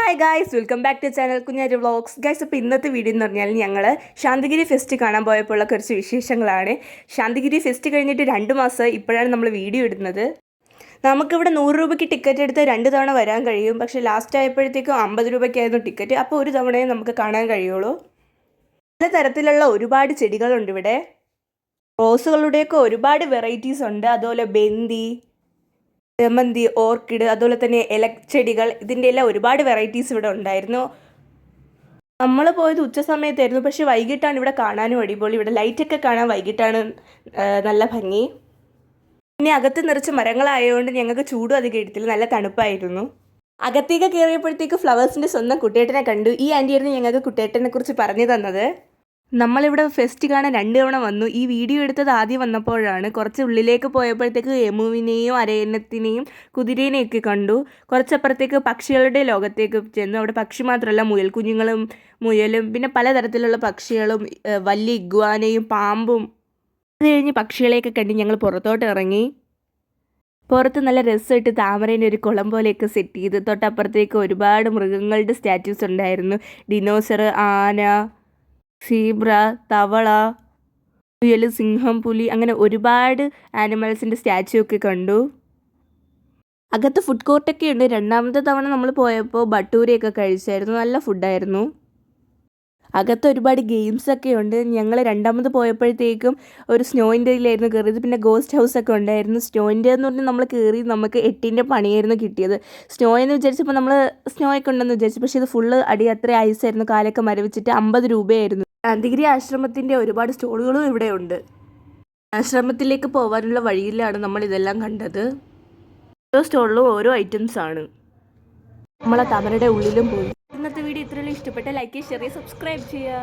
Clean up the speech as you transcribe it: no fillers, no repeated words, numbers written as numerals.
Hi guys, welcome back to channel Kunjari vlogs. Guys, അപ്പോൾ ഇന്നത്തെ video എന്ന് പറഞ്ഞാൽ ഞങ്ങൾ ശാന്തിഗിരി ഫെസ്റ്റ് കാണാൻ പോയപ്പോഴുള്ള കുറച്ച് വിശേഷങ്ങളാണ്. ശാന്തിഗിരി ഫെസ്റ്റ് കഴിഞ്ഞിട്ട് 2 മാസം ഇപ്പോഴാണ് നമ്മൾ വീഡിയോ ഇടുന്നത്. നമുക്കിവിടെ 100 രൂപയ്ക്ക് ടിക്കറ്റ് എടുത്ത് 2 തവണ വരാൻ കഴിയും. പക്ഷേ ലാസ്റ്റ് ആയപ്പോഴത്തേക്കും 50 രൂപയ്ക്കായിരുന്നു ടിക്കറ്റ്. അപ്പോൾ ഒരു തവണയെ നമുക്ക് കാണാൻ കഴിയുള്ളൂ. പല തരത്തിലുള്ള ഒരുപാട് ചെടികളുണ്ട് ഇവിടെ. റോസുകളുടെയൊക്കെ ഒരുപാട് വെറൈറ്റീസ് ഉണ്ട്. അതുപോലെ ബന്ദി, ജമന്തി, ഓർക്കിഡ്, അതുപോലെ തന്നെ ഇലച്ചെടികൾ, ഇതിൻ്റെ എല്ലാം ഒരുപാട് വെറൈറ്റീസ് ഇവിടെ ഉണ്ടായിരുന്നു. നമ്മൾ പോയത് ഉച്ച സമയത്തായിരുന്നു, പക്ഷേ വൈകിട്ടാണ് ഇവിടെ കാണാനും അടിപൊളി. ഇവിടെ ലൈറ്റൊക്കെ കാണാൻ വൈകിട്ടാണ് നല്ല ഭംഗി. പിന്നെ അകത്ത് നിറച്ച് മരങ്ങളായതുകൊണ്ട് ഞങ്ങൾക്ക് ചൂടും അധികം എടുത്തില്ല, നല്ല തണുപ്പായിരുന്നു. അകത്തേക്ക് കയറിയപ്പോഴത്തേക്ക് ഫ്ലവേഴ്സിൻ്റെ സ്വന്തം കുട്ടേട്ടനെ കണ്ടു. ഈ ആൻറ്റിയായിരുന്നു ഞങ്ങൾക്ക് കുട്ടേട്ടനെ കുറിച്ച് പറഞ്ഞു തന്നത്. നമ്മളിവിടെ ഫെസ്റ്റ് കാണാൻ 2 തവണ വന്നു. ഈ വീഡിയോ എടുത്തത് ആദ്യം വന്നപ്പോഴാണ്. കുറച്ച് ഉള്ളിലേക്ക് പോയപ്പോഴത്തേക്ക് എമുവിനെയും അരയന്നത്തിനെയും കുതിരേനെയൊക്കെ കണ്ടു. കുറച്ചപ്പുറത്തേക്ക് പക്ഷികളുടെ ലോകത്തേക്ക് ചെന്നു. അവിടെ പക്ഷി മാത്രമല്ല, മുയൽക്കുഞ്ഞുങ്ങളും മുയലും പിന്നെ പലതരത്തിലുള്ള പക്ഷികളും വലിയ ഇഗ്വാനയും പാമ്പും. അത് കഴിഞ്ഞ് പക്ഷികളെയൊക്കെ കണ്ട് ഞങ്ങൾ പുറത്തോട്ട് ഇറങ്ങി. പുറത്ത് നല്ല രസമായിട്ട് താമരേനെ ഒരു കുളം പോലെയൊക്കെ സെറ്റ് ചെയ്ത്. തൊട്ടപ്പുറത്തേക്ക് ഒരുപാട് മൃഗങ്ങളുടെ സ്റ്റാറ്റ്യൂസ് ഉണ്ടായിരുന്നു. ഡിനോസർ, ആന, സീബ്ര, തവള, മുയൽ, സിംഹം, പുലി, അങ്ങനെ ഒരുപാട് ആനിമൽസിൻ്റെ സ്റ്റാച്ചു ഒക്കെ കണ്ടു. അകത്ത് ഫുഡ് കോർട്ടൊക്കെ ഉണ്ട്. 2ാമത്തെ തവണ നമ്മൾ പോയപ്പോൾ ബട്ടൂരയൊക്കെ കഴിച്ചായിരുന്നു. നല്ല ഫുഡായിരുന്നു. അകത്ത് ഒരുപാട് ഗെയിംസൊക്കെ ഉണ്ട്. ഞങ്ങൾ 2ാമത് പോയപ്പോഴത്തേക്കും ഒരു സ്നോയിൻ്റെയിലായിരുന്നു കയറിയത്. പിന്നെ ഗോസ്റ്റ് ഹൗസൊക്കെ ഉണ്ടായിരുന്നു. സ്നോയിൻ്റെ എന്ന് പറഞ്ഞാൽ നമ്മൾ കയറി നമുക്ക് 8ൻ്റെ പണിയായിരുന്നു കിട്ടിയത്. സ്നോ എന്ന് വിചാരിച്ചപ്പോൾ നമ്മൾ സ്നോയൊക്കെ ഉണ്ടെന്ന് വിചാരിച്ചു. പക്ഷേ ഇത് ഫുള്ള് അത്ര ഐസായിരുന്നു. കാലൊക്കെ മരവിച്ചിട്ട് 50 രൂപയായിരുന്നു. ശാന്തിഗിരി ആശ്രമത്തിൻ്റെ ഒരുപാട് സ്റ്റോളുകളും ഇവിടെ ഉണ്ട്. ആശ്രമത്തിലേക്ക് പോകാനുള്ള വഴിയിലാണ് നമ്മൾ ഇതെല്ലാം കണ്ടത്. ഓരോ സ്റ്റോളിലും ഓരോ ഐറ്റംസാണ്. നമ്മളെ താമരയുടെ ഉള്ളിലും പോയി. ഇന്നത്തെ വീഡിയോ ഇത്രയും ഇഷ്ടപ്പെട്ട ലൈക്ക്, ഷെയർ, സബ്സ്ക്രൈബ് ചെയ്യുക.